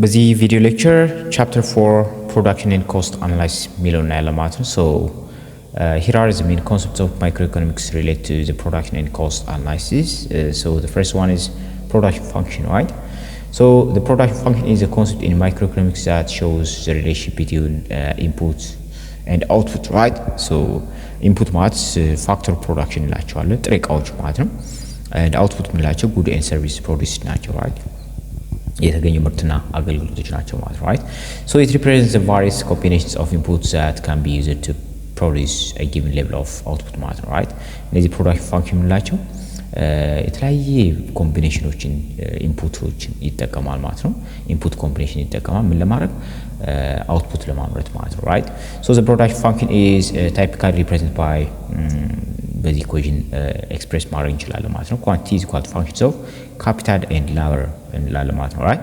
በዚህ ቪዲዮ ሌክቸር ቻፕተር 4 production and cost analysis ሚለውን እናያለን ማለት ነው። So here are the main concepts of microeconomics related to the production and cost analysis. So the first one is production function, right? So the production function is a concept in microeconomics that shows the relationship between input and output, right? So input ማለት factor production እንላቸዋለን ጥሬ ዕቃዎች ማለት ነው። and output የምንላቸው good and service produced ናቸው, right? የተገኙ ምርትና አገልግሎቶች ናቸው ማለት ነው, right? So it represents the various combinations of inputs that can be used to produce a given level of output ማለት ነው, right? እነዚህ production function የምንላቸው የተለያየ ኮምቢኔሽኖችን ኢንፑቶችን ይጠቀማል ማለት ነው። ኢንፑት ኮምቢኔሽን ይጠቀማል ምን ለማድረግ አውትፑት ለማምረት ማለት ነው, right? So the production function is typically represented by በዚህ ኢኩዌሽን ኤክስፕሬስ ማድረግ እንችላለን ማለት ነው። ኳንቲቲ is equal to functions of capital and labor እንላለን ማለት ነው, right?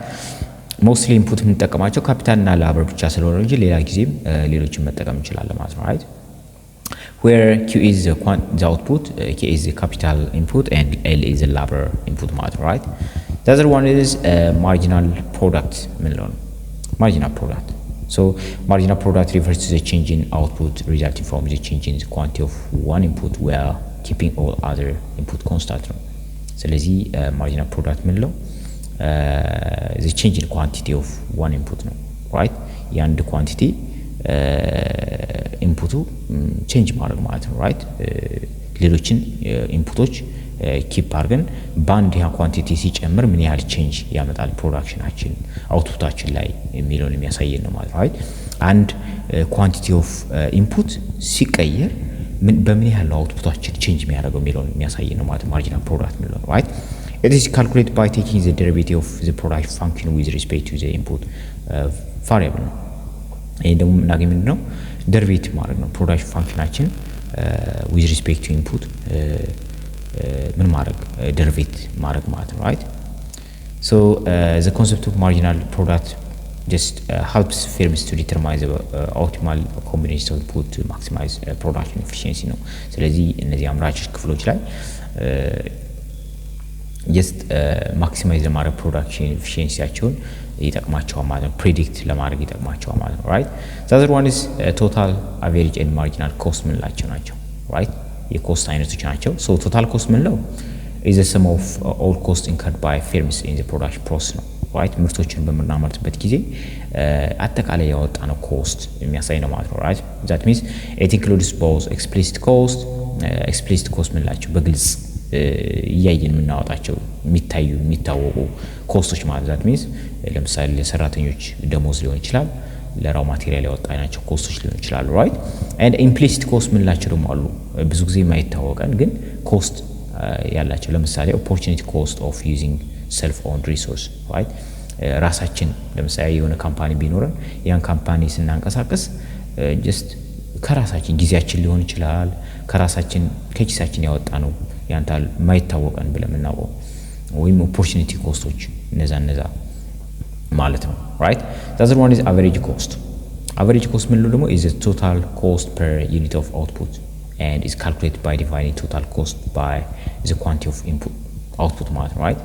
mostly input የምንጠቀማቸው ካፒታል እና ላበር ብቻ ስለሆነ እንጂ ሌላ ጊዜም ሌሎችን መጠቀም እንችላለን ማለት ነው, right? where Q is the output, K is the capital input and L is the labor input ማለት ነው, right? The other one is marginal product ምንለው ነው marginal product. So marginal product refers to the change in output resulting from the change in the quantity of one input while keeping all other input constant ነው። ስለዚህ marginal product ምንለው the change in quantity of one input ነው, right? የአንድ ኳንቲቲ ኢንፑቱ ቼንጅ ማድረግ ማለት ነው, right? ሌሎችን ኢንፑቶች ኪፕ አድርገን በአንድ ያ ኳንቲቲ ሲጨምር ምን ያህል ቼንጅ ያመጣል ፕሮዳክሽናችን አውትፑታችን ላይ የሚለውን የሚያሳየን ነው ማለት ነው, right? አንድ ኳንቲቲ ኦፍ ኢንፑት ሲቀየር በምን ያህል አውትፑታችን ቼንጅ የሚያደርገው የሚለውን የሚያሳየን ነው ማለት ማርጂናል ፕሮዳክት የሚለው ነው, right? It is calculated by taking the derivative of the product function with respect to the input variable ነው። ይሄ ደግሞ ምናገኝ ምንድነው ደሪቬቲቭ ማድረግ ነው ፕሮዳክት ፋንክሽናችን with respect to input ምን ማድረግ ደሪቬት ማድረግ ማለት ነው, right? So the concept of marginal product just helps firms to determine the optimal combination of input to maximize production efficiency ነው። ስለዚህ እነዚህ አምራች ክፍሎች ላይ just maximize ለማድረግ production efficiencyያቸውን ይጠቅማቸዋል ማለት ነው፣ ፕሬዲክት ለማድረግ ይጠቅማቸዋል ማለት ነው, right? The other one is total average and marginal cost ምንላቸው ናቸው, right? የኮስት አይነቶች ናቸው። So total cost ምንለው is the sum of all costs incurred by firms in the production process ነው, right? ምርቶችን በምናመርትበት ጊዜ አጠቃላይ ያወጣነው ኮስት የሚያሳይ ነው ማለት ነው, right? That means it includes both explicit cost ምንላቸው በግልጽ እያየን የምናወጣቸው የሚታዩ የሚታወቁ ኮስቶች ማለት that means ለምሳሌ ለሰራተኞች ደሞዝ ሊሆን ይችላል፣ ለራው ማቴሪያል ያወጣናቸው ኮስቶች ሊሆን ይችላሉ, right? and implicit cost ምንላቸው ደግሞ አሉ ብዙ ጊዜ የማይታወቀን ግን ኮስት ያላቸው ለምሳሌ opportunity cost of using self owned resource, right? ራሳችን ለምሳሌ የሆነ ካምፓኒ ቢኖረን ያን ካምፓኒ ስናንቀሳቀስ just ከራሳችን ጊዜያችን ሊሆን ይችላል ከራሳችን ከኪሳችን ያወጣነው ያንታል ማይታወቀን ብለምናው ወይም opportunity ኮስቶች እነዛ ማለት ነው, right? The other one is average cost. Average cost ምንለው ደግሞ is the total cost per unit of output and is calculated by dividing total cost by the quantity of input output ማለት ነው, right?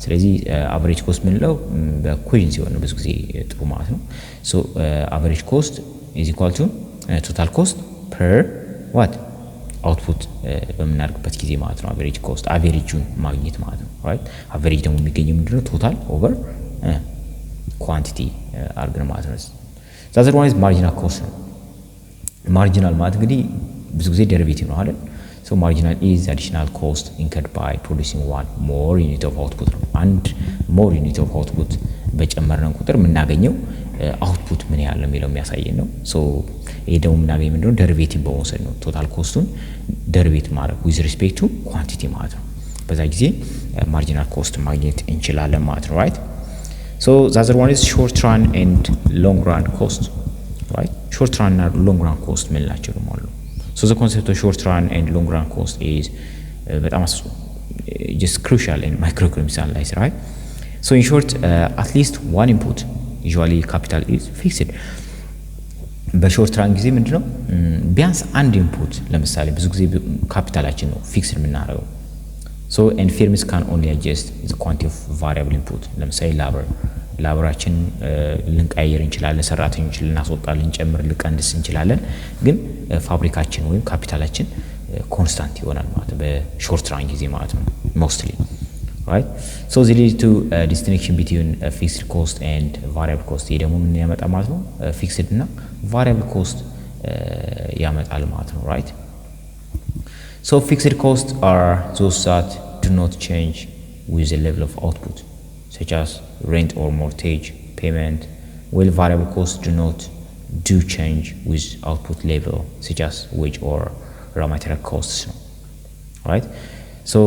ስለዚህ average cost ምንለው በኢኩዌሽን ሲሆን ብዙ ጊዜ ጥሩ ማለት ነው። So average cost is equal to total cost per what output በምናደርግበት ጊዜ ማለት ነው average cost አቨሬጁን ማግኘት ማለት ነው, right? አቨሬጅ ደግሞ የሚገኘው ምንድነው total over quantity አርገን ማለት ነው። The other one is marginal cost ነው። ማርጂናል ማለት እንግዲህ ብዙ ጊዜ ዴሪቬቲቭ ነው አይደል? So marginal is additional cost incurred by producing one more unit of output ነው። አንድ more unit of output በጨመረን ቁጥር የምናገኘው አውትፑት ምን ያህል ነው የሚለው የሚያሳየን ነው። So ይሄ ደግሞ የምናገኘው ምንድነው ዴሪቬቲቭ በመውሰድ ነው ቶታል ኮስቱን ዴሪቬት ማድረግ with respect to quantity ማለት ነው። በዛ ጊዜ ማርጂናል ኮስት ማግኘት እንችላለን ማለት ነው, right? So the other one is short run and long run cost, right? Short run and long run cost ምንላቸው ደግሞ አሉ። So the concept of short run and long run cost is በጣም just crucial in microeconomics analysis, right? So in short at least one input usually capital is fixed. በሾርት ራን ጊዜ ምንድነው ቢያንስ አንድ ኢንፑት ለምሳሌ ብዙ ጊዜ ካፒታላችን ነው ፊክስድ የምናደርገው So and firms can only adjust the quantity of variable input. Let me say labor ላብራችን ልንቀይር እንችላለን ሰራተኞች ልናስወጣ ልንጨምር ልንቀንስ እንችላለን ግን ፋብሪካችን ወይም ካፒታላችን ኮንስታንት ይሆናል ማለት በሾርት ራን ጊዜ ማለት ነው mostly right so this leads to a distinction between fixed cost and variable cost ይሄ ደግሞ ምን ያመጣ ማለት ነው fixed እና variable cost ያመጣል ማለት ነው right so fixed costs are those that do not change with the level of output such as rent or mortgage payment while variable costs do change with output level such as wage or raw material costs right so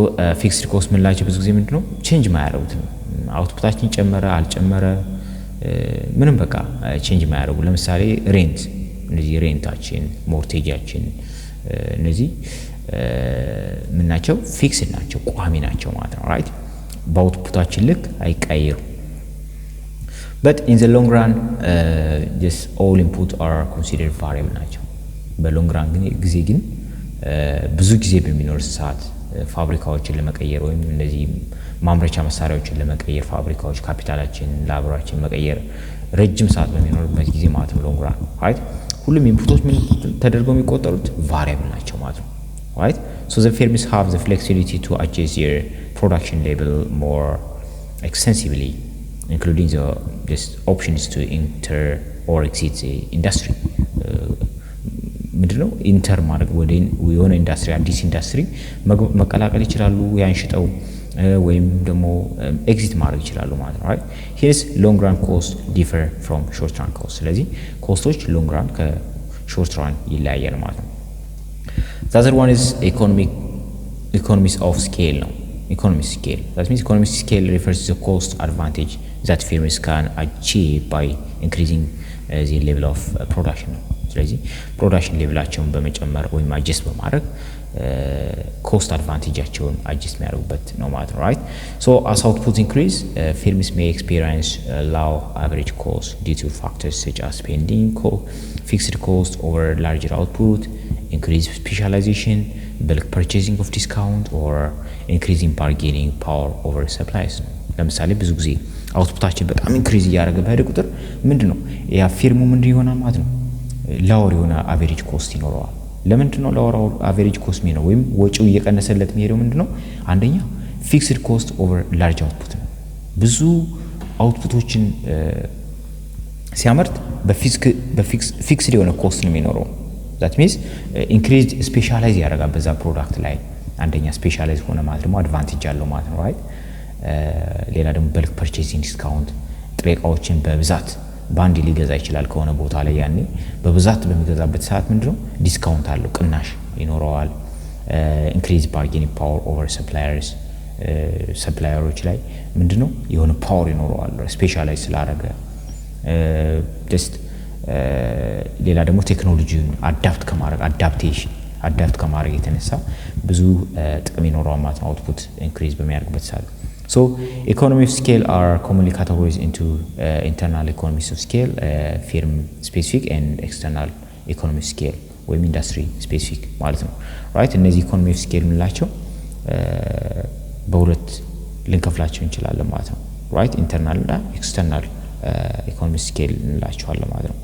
fixed cost ምንላቸው ብዙ ጊዜ ምንድነው change ማያደርጉት አውትፑታችን ጨመረ አልጨመረ ምንም በቃ change ማያደርጉ ለምሳሌ ሬንት እነዚህ ሬንታችን ሞርቴጃችን እነዚህ ምናቸው ፊክስድ ናቸው ቋሚ ናቸው ማለት ነው right በአውትፑታችን ልክ አይቀየሩ but in the long run just all input are considered variable ናቸው በሎንግ ራን ግን ጊዜ ግን ብዙ ጊዜ በሚኖር ሰዓት ፋብሪካዎችን ለመቀየር ወይም እነዚህ ማምረቻ መሳሪያዎችን ለመቀየር ፋብሪካዎች ካፒታላችን ላብራችን መቀየር ረጅም ሰዓት በሚኖርበት ጊዜ ማለት ነው ሎንግ ራን right ሁሉም ኢንፑቶች ምን ተደርገው የሚቆጠሩት variable ናቸው ማለት ነው right so the firms have the flexibility to adjust their production level more extensively including the options to enter or exit the industry ምንድነው ኢንተር ማድረግ ወደ የሆነ ኢንዳስትሪ አዲስ ኢንዳስትሪ መቀላቀል ይችላሉ ያንሽጠው ወይም ደግሞ ኤግዚት ማድረግ ይችላሉ ማለት ነው right hence long run cost differ from short run cost ስለዚህ ኮስቶች long run ከshort run ይለያያል ማለት ነው the other one is economies of scale ነው economies scale that means economies scale refers to the cost advantage that firms can achieve by increasing the level of production ስለዚህ ፕሮዳክሽን ሌቭላቸውን በመጨመር ወይም አጀስት በማድረግ ኮስት አድቫንቴጃቸውን አጀስት የሚያደርጉበት ነው ማለት ነው right so as output increase firms may experience low average cost due to factors such as spending fixed cost over larger output increased specialization bulk purchasing of discount or increasing bargaining power over supplies ለምሳሌ ብዙ ጊዜ አውትፑታችን በጣም ኢንክሪዝ ያደረገ በሄደ ቁጥር ምንድነው ያ ፊርሙ ምንድን ይሆናል ማለት ነው ላወር የሆነ አቨሬጅ ኮስት ይኖረዋል ለምንድነው ላወር አቨሬጅ ኮስት ነው ወይም ወጪው እየቀነሰለት የሚሄደው ምንድነው አንደኛ ፊክስድ ኮስት ኦቨር ላርጅ አውትፑት ነው ብዙ አውትፑቶችን ሲያመርት በፊክስድ የሆነ ኮስት ነው የሚኖረው that means increased specialize ያደርጋል በዛ ፕሮዳክት ላይ አንደኛ ስፔሻላይዝ ሆነ ማለት ደግሞ አድቫንቴጅ አለው ማለት ነው right ሌላ ደግሞ bulk purchasing discount ጥሬ ዕቃዎችን በብዛት ባንዲ ሊገዛ ይችላል ከሆነ ቦታ ላይ ያኔ በብዛት በሚገዛበት ሰዓት ምንድነው ዲስካውንት አለው ቅናሽ ይኖረዋል ኢንክሪዝ ባርጌኒንግ ፓወር ኦቨር ሰፕላየርስ ሰፕላየሮች ላይ ምንድነው የሆነ ፓወር ይኖረዋል ስፔሻላይዝ ስላደረገ just ሌላ ደግሞ ቴክኖሎጂውን አዳፕት ከማድረግ የተነሳ ብዙ ጥቅም ይኖረዋል ማለት ነው አውትፑት ኢንክሪዝ በሚያደርግበት ሰዓት So economies of scale are commonly categorized into internal economies of scale, firm specific and external economies of scale ወይም industry specific ማለት ነው right እነዚህ economies of scale ምንላቸው በሁለት ልንከፍላቸው እንችላለን ማለት ነው right internal እና external economies of scale እንላቸዋለን ማለት ነው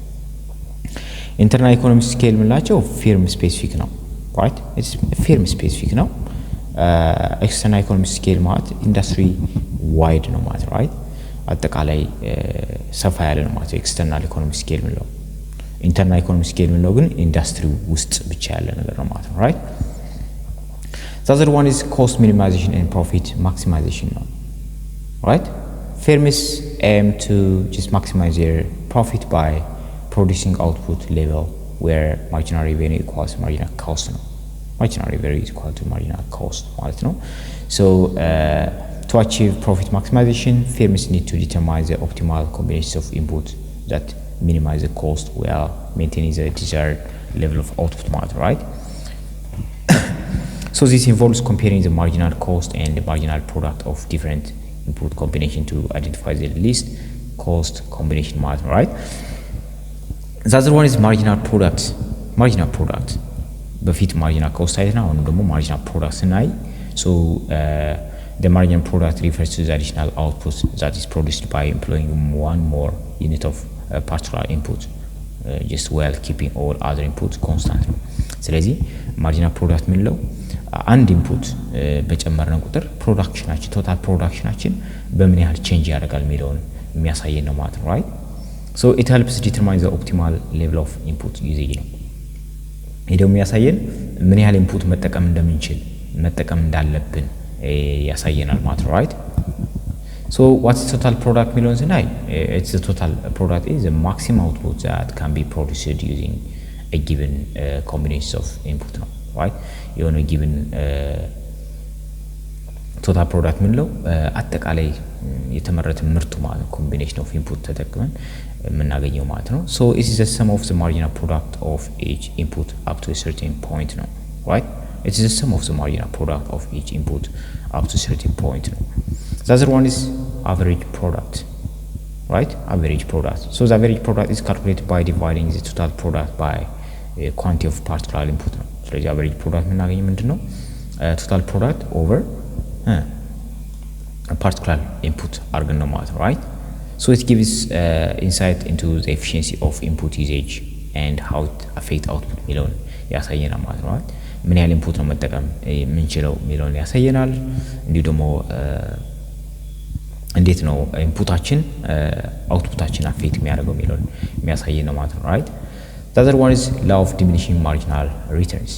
internal economies of scale ምንላቸው firm specific ነው right it's firm specific ነው external economic scale ማለት industry wide ነው ማለት right አጠቃላይ ሰፋ ያለ ነው ማለት external economic scale ነው internal economic scale ነው ግን ኢንዱስትሪ ውስጥ ብቻ ያለ ነገር ነው ማለት right the other one is cost minimization and profit maximization ነው right firms aim to just maximize their profit by producing output level where marginal revenue equals marginal cost ነው marginal revenue is equal to marginal cost ማለት ነው so to achieve profit maximization firms need to determine the optimal combination of input that minimize the cost while maintaining the desired level of output ማለት right so this involves comparing the marginal cost and the marginal product of different input combination to identify the least cost combination ማለት right the other one is marginal product በፊት ማርጂናል ኮስት አይተና አሁን ደግሞ ማርጂናል ፕሮዳክት ስናይ ሶ the marginal product refers to the additional output that is produced by employing one more unit of particular input just while keeping all other inputs constant ነው። ስለዚህ ማርጂናል ፕሮዳክት ምንለው አንድ ኢንፑት በጨመረን ቁጥር ፕሮዳክሽናችን ቶታል ፕሮዳክሽናችን በምን ያህል ቼንጅ ያደርጋል የሚለውን የሚያሳየን ነው ማለት ነው right so it helps determine the optimal level of input usage ነው ይሄ ደግሞ ያሳየን ምን ያህል ኢንፑት መጠቀም እንደምንችል መጠቀም እንዳለብን ያሳየናል ማለት ነው right so what's the total product millions and it's the total product is the maximum output that can be produced using a given combination of input ነው right የሆነ given total product ምንለው አጠቃላይ የተመረተ ምርቱ ማለት combination of input ተጠቅመን የምናገኘው ማለት ነው so it is the sum of the marginal product of each input up to a certain point ነው right it is the sum of the marginal product of each input up to a certain point ነው the other one is average product right average product so the average product is calculated by dividing the total product by a quantity of particular input ነው ስለዚህ average product የምናገኘው ምንድነው total product over a particular input አርገን ነው ማለት ነው right so it gives insight into the efficiency of input usage and how it affect output ሚለውን ያሳየናል ማለት ነው right ምን ያህል ኢንፑት ነው መጠቀም የምንችለው ሚለውን ያሳየናል እንዲሁ ደግሞ እንዴት ነው ኢንፑታችን አውትፑታችን አፌክት የሚያደርገው ሚለውን የሚያሳየን ነው ማለት ነው right the other one is law of diminishing marginal returns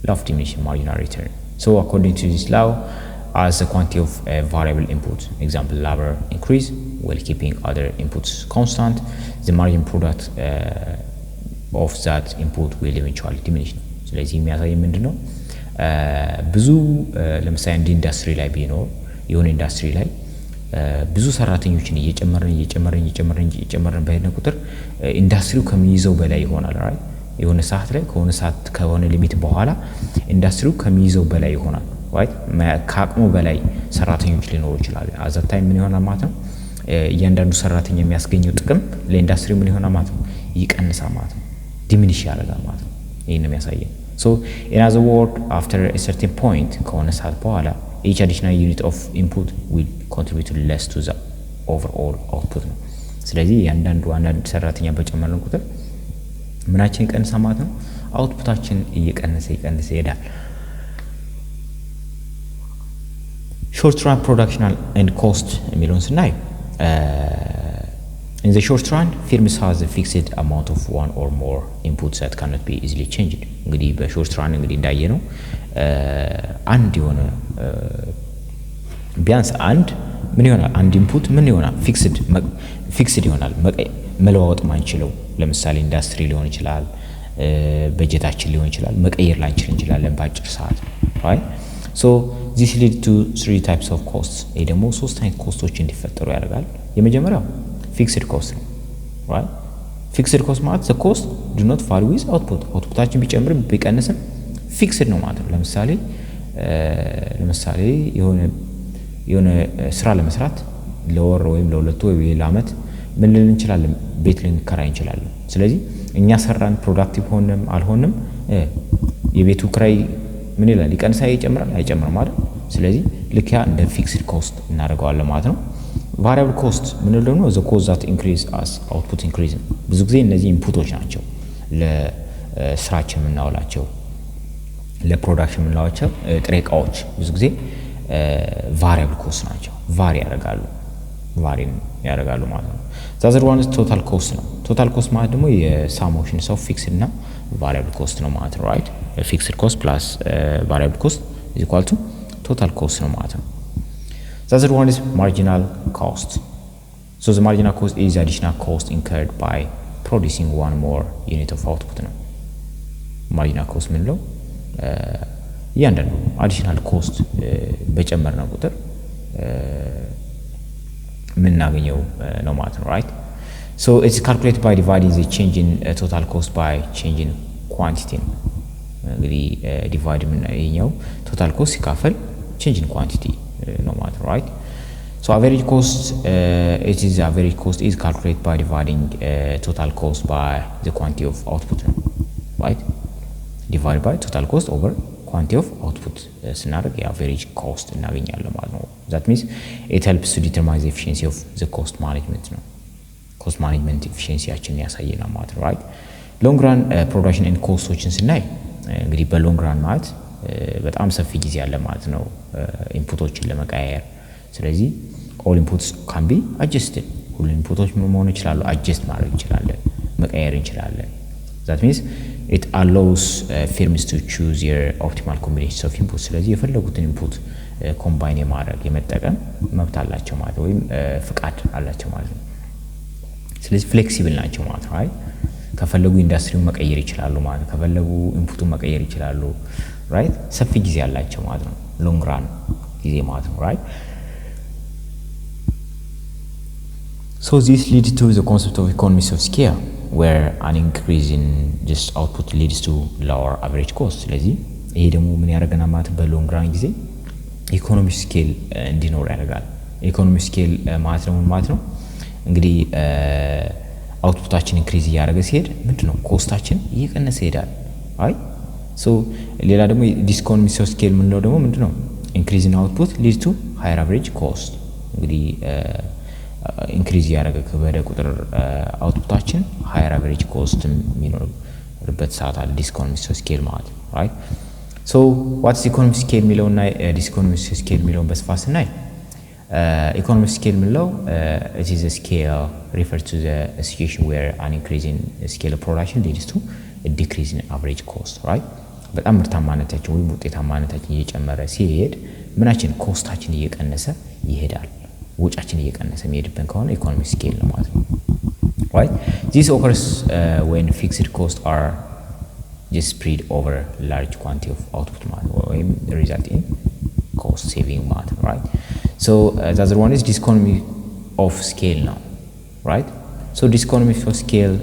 law of diminishing marginal return so according to this law as the quantity of variable input example labor increase while keeping other inputs constant the margin product of that input will eventually diminish ስለዚህ የሚያሳየን ምንድነው ብዙ ለምሳሌ እንደ ኢንዱስትሪ ላይ ቢኖር የሆነ ኢንዱስትሪ ላይ ብዙ ሰራተኞችን እየጨመርን በሄድን ቁጥር ኢንዱስትሪው ከሚይዘው በላይ ይሆናል right የሆነ ሰዓት ላይ ከሆነ ሊሚት በኋላ ኢንዱስትሪው ከሚይዘው በላይ ይሆናል right ከአቅሙ በላይ ሰራተኞች ሊኖሩ ይችላል አዛት ታይም ምን ይሆናል ማለት ነው እያንዳንዱ ሰራተኛ የሚያስገኘው ጥቅም ለኢንዱስትሪው ምን ይሆናል ማለት ነው ይቀንሳል ማለት ነው ዲሚኒሽ ያደርጋል ማለት ነው ይሄን የሚያሳየን so in other word after a certain point ከሆነ ሰዓት በኋላ each additional unit of input will contribute less to the overall output ነው ስለዚህ እያንዳንዱ አንድ ሰራተኛ በጨመረን ቁጥር ምናችን ይቀንሳል ማለት ነው አውትፑታችን እየቀነሰ ይሄዳል short run production and cost የሚለውን ስናይ in the short run firms has a fixed amount of one or more inputs that cannot be easily changed እንግዲህ በሾርት ራን እንግዲህ እንዳየነው አንድ የሆነ ቢያንስ አንድ ምን ይሆናል አንድ ኢንፑት ምን ይሆናል ፊክስድ ይሆናል መለዋወጥ ማንችለው ለምሳሌ ኢንዱስትሪ ሊሆን ይችላል በጀታችን ሊሆን ይችላል መቀየር ላንችል እንችላለን በአጭር ሰዓት right so this lead to three types of costs ይሄ ደግሞ ሶስት አይነት ኮስቶች እንዲፈጠሩ ያደርጋል የመጀመሪያው fixed cost ነው right fixed cost ማለት the cost do not vary with output outputaችን ቢጨምር ቢቀንስም fixed ነው ማለት ነው ለምሳሌ የሆነ ስራ ለመስራት ለወር ወይም ለሁለት ወይ ለአመት ምን ልንል እንችላለን ቤት ልንከራይ እንችላለን ስለዚህ እኛ ሰራን ፕሮዳክቲቭ ሆነም አልሆነም የቤቱ ክራይ ምን ይላል ይቀንሳል ይጨምራል አይጨምርም ማለት ስለዚህ ልክ ያ እንደ fixed cost እናደርገዋለን ማለት ነው variable cost ምን እንደሆነ the cost that increase as output increase ብዙ ጊዜ እነዚህ ኢንፑቶች ናቸው ለስራችን የምናውላቸው ለፕሮዳክሽን የምናውላቸው ጥሬ ዕቃዎች ብዙ ጊዜ variable cost ናቸው ቫሪ ያደርጋሉ ማለት ነው the other one is total cost ነው total cost ማለት ደግሞ የሳሞሽን ሰው fixed እና variable cost ነው ማለት ነው right fixed cost plus variable cost is equal to total cost ነው ማለት ነው the other one is marginal cost so the marginal cost is additional cost incurred by producing one more unit of output ነው marginal cost ምንለው ያንደን additional cost በጨመርና ቁጥር ምናገኘው ነው ማለት ነው right so it's calculated by dividing the change in total cost by change in quantity እንግዲህ ዲቫይድ ምናየው total cost ሲካፈል change in quantity ነው ማለት ነው right so average cost average cost is calculated by dividing total cost by the quantity of output right divided by total cost over quantity of output ስናደርግ የaverage cost እናገኛለን ማለት ነው that means it helps to determine the efficiency of the cost management ነው cost management efficiencyያችንን ያሳየናል ማለት ነው right long run production and costoችን ስናይ እንግዲህ በሎንግ ራን ማለት በጣም ሰፊ ጊዜ ያለ ማለት ነው ኢንፑቶችን ለመቀየር ስለዚህ all inputs can be adjusted ሁሉ ኢንፑቶች መሆን ይችላሉ adjust ማድረግ እንችላለን መቀየር እንችላለን that means it allows firms to choose their optimal combination of inputs ስለዚህ የፈለጉትን ኢንፑት ኮምባይን የማድረግ የመጠቀም መብት አላቸው ማለት ወይም ፍቃድ አላቸው ማለት ነው ስለዚህ ፍሌክሲብል ናቸው ማለት ነው ከፈለጉ ኢንዳስትሪውን መቀየር ይችላሉ ማለት ከፈለጉ ኢንፑቱን መቀየር ይችላሉ right ሰፊ ጊዜ ያላቸው ማለት ነው ሎንግ ራን ጊዜ ማለት ነው right so this leads to the concept of economies of scale where an increase in just output leads to lower average cost ስለዚህ ይሄ ደግሞ ምን ያደርገናል ማለት በሎንግ ራን ጊዜ ኢኮኖሚ ስኬል እንዲኖር ያደርጋል ኢኮኖሚ ስኬል ማለት ነው እንግዲህ አውትፑታችን ኢንክሪዝ ያደረገ ሲሄድ ምንድነው ኮስታችን እየቀነሰ ይሄዳል አይ ሶ ሌላ ደግሞ ዲስኮኖሚስ ኦፍ ስኬል ምንለው ደግሞ ምንድነው ኢንክሪዝ ኢን አውትፑት ሊድ ቱ ሃየር አቨሬጅ ኮስት እንግዲህ ኢንክሪዝ ያደረገ ከበደ ቁጥር አውትፑታችን ሃየር አቨሬጅ ኮስት የሚኖርበት ሰዓት አለ ዲስኮኖሚስ ኦፍ ስኬል ማለት right so what's economic scale የሚለውና ዲስኮኖሚስ ስኬል የሚለውን በስፋት ስናይ economic scale ምንለው it is a scale refers to the situation where an increase in scale of production leads to a decrease in average cost right በጣም ምርታማነታችን ወይም ውጤታማነታችን እየጨመረ ሲሄድ ምናችን ኮስታችን እየቀነሰ ይሄዳል ወጫችን እየቀነሰ የሚሄድብን ከሆነ ኢኮኖሚክ ስኬል ነው ማለት ነው right this occurs when fixed costs are just spread over large quantity of output ማለት ወይም result in cost saving ማለት ነው right so the other one is diseconomy of scale now right so diseconomy of scale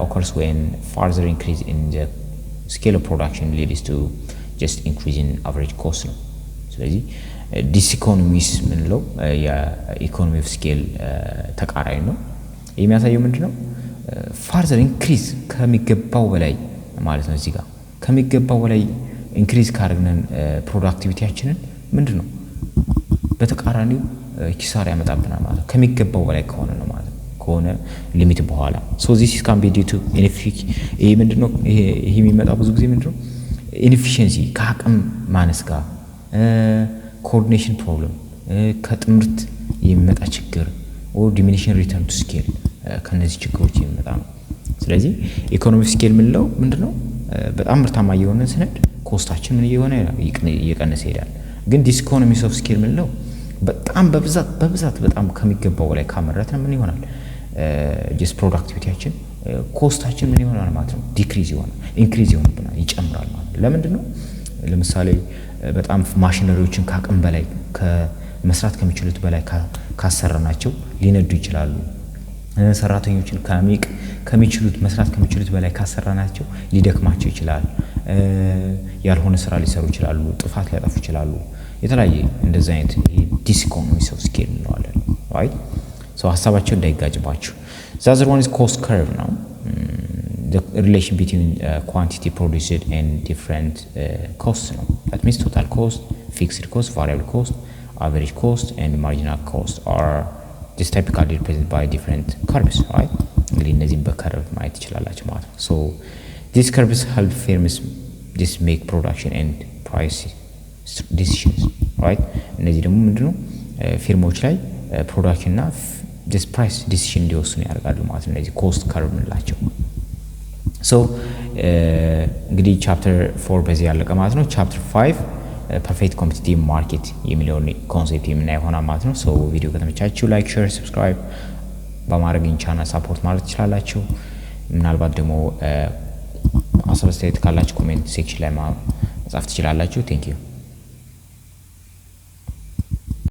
occurs when further increase in the scale of production leads to just increase in average cost ነው ስለዚህ diseconomies ምንለው የኢኮኖሚ ኦፍ ስኬል ተቃራኒ ነው የሚያሳየው ምንድነው further increase ከሚገባው በላይ ማለት ነው እዚህ ጋር ከሚገባው በላይ ኢንክሪዝ ካርግነን ፕሮዳክቲቪቲያችንን ምንድነው በተቃራኒው ኪሳራ ያመጣብናል ማለት ከሚገባው በላይ ከሆነ ነው ማለት ከሆነ ሊሚት በኋላ so this can be due to inefficiency ይሄ ምንድነው ይሄ የሚመጣው ብዙ ጊዜ ምንድነው inefficiency ከአቅም ማነስ ጋር coordination problem ከትምህርት የሚመጣ ችግር or diminishing return to scale ከነዚህ ችግሮች የሚመጣ ነው ስለዚህ ኢኮኖሚክ ስኬል ምንለው ምንድነው በጣም ምርታማ የሆነ ሰነድ ኮስታችን ምን እየሆነ እየቀነሰ ይሄዳል ግን ዲስኢኮኖሚስ ኦፍ ስኬል ምንለው በጣም በብዛት በጣም ከሚገባው በላይ ካመረትን ምን ይሆናል ጀስት ፕሮዳክቲቪቲያችን ኮስታችን ምን ይሆናል ማለት ነው ዲክሪዝ ይሆናል ኢንክሪዝ ይሆናል ይጨምራል ማለት ለምንድነው ለምሳሌ በጣም ማሽነሪዎችን ካቅም በላይ ከመስራት ከሚችሉት በላይ ካሰራናቸው ሊነዱ ይችላሉ ሰራተኞችን ከሚችሉት መስራት ከሚችሉት በላይ ካሰራናቸው ሊደክማቸው ይችላል ያልሆነ ስራ ሊሰሩ ይችላሉ ጥፋት ሊያጠፉ ይችላሉ የተለያየ እንደዛ አይነት ዲስኢኮኖሚስ ኦፍ ስኬል እንለዋለን right so ሐሳባቸው እንዳይጋጭባችሁ the other one is cost curve now the relation between quantity produced and different costs now that means total cost fixed cost variable cost average cost and marginal cost are this typically represented by different curves right እንግዲህ እነዚህን በከርቭ ማየት ይችላልላችሁ ማለት ነው so these curves help firms just make production and price decisions right እነዚህ ደግሞ ምንድነው ፊርሞች ላይ ፕሮዳክሽን እና just price decision እንዲወስኑ ያደርጋሉ ማለት ነው እነዚህ cost curve እንላቸው so እንግዲህ ቻፕተር 4 በዚህ ያለቀ ማለት ነው ቻፕተር 5 perfect competitive market የሚለውን ኮንሴፕት የምናየው ሆና ማለት ነው so ቪዲዮ ከተመቻችሁ ላይክ ሼር ሰብስክራይብ በማድረግ ቻናል ሰፖርት ማለት ይችላልላችሁ ምናልባት ደግሞ አስተያየት ካላችሁ ኮሜንት ሴክሽን ላይ ማጻፍ ትችላላችሁ thank you